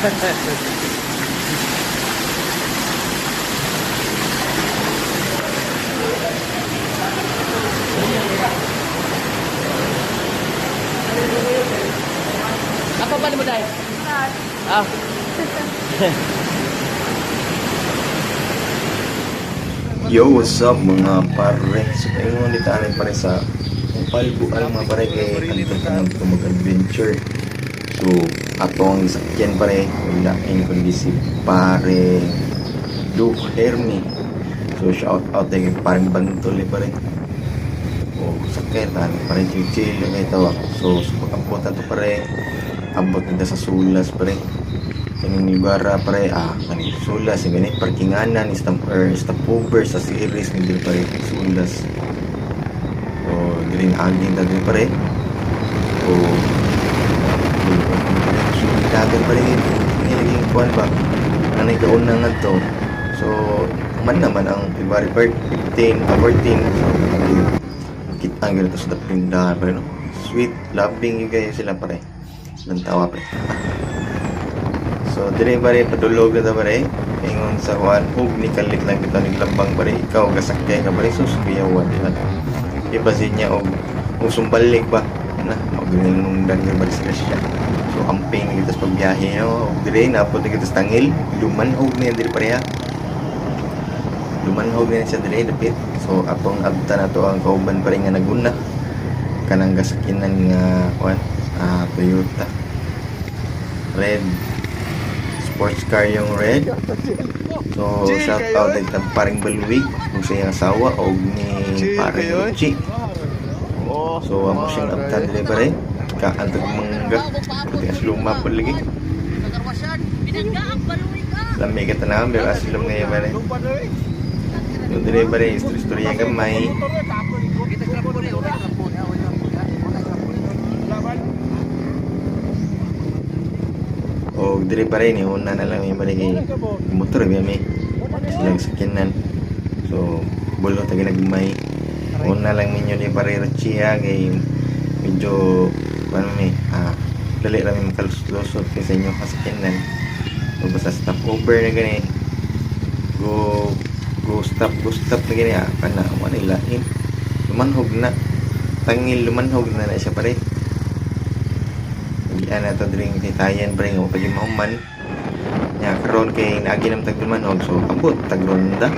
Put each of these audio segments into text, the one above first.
Apa pa mo dahil? Ah. Yo, what's up mga pare? So, kayo mo ulit tayo pare sa palbuan mga pare kay kanto ka mag-adventure. So, atong sakyan pare, wala in kundi si pare Luke Hermi. So, shout out kay pareng Bantol pare. O, sakyan tayo pare, chill lang ito. So, pagkamputan to pare, abot nito sa Sulas pare. Kaning lugar pare kaning Sulas yung ganit parkinganan stopover sa series hindi pare Sulas o green aging daging pare o daging pare nilaging kuan ba anay kauna nga to so man naman ang February 15 so kita ang ganito sa dapindahan pare no sweet loving yung kayo sila pare ng tawa pare. So, dire pare padulog na ta pare. Ingon sa kuan ug ni kalit lang kita ning lambang pare. Ikaw gasakay ka pare sus biyawan nila. Ibasin niya og sumbalik ba na magninong dagger ba sa siya. So, amping kita sa pagbiyahe no. Dire na po kita sa tangil. Lumanhog niya dire pare ha. Lumanhog niya siya dire dapit. So, atong abta na to ang kauban pare nga naguna. Kanang gasakinan nga kuan Toyota red sports car yung red. So, shout out ay paring Balwig kung siya yung asawa o ni paring Ruchi. So, amo siyang abtan nila pare. Kaantag mangga. Tigas luma po lagi. Lamig ka tanawang pero asilom ngayon pare. So, dili pare, istorya gamay. O dire pa rin una na lang yung malagi motor may silang sakyanan so bulo taga nagmay una lang ninyo ni parera chiya kay medyo paano may dali lang yung makalusot kasi inyo kasakyanan so basta stop over na gani go stop na gani kana wala ilahin lumanhog na tangil lumanhog na siya pare. Na to drink hitayan pare nga pag mahuman nya karon kay naagi nam tagdumanog so abot tagronda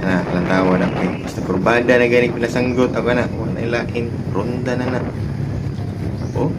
lantawa na kay basta kurbada na gani pinasanggot ako na wala ilahin ronda na oh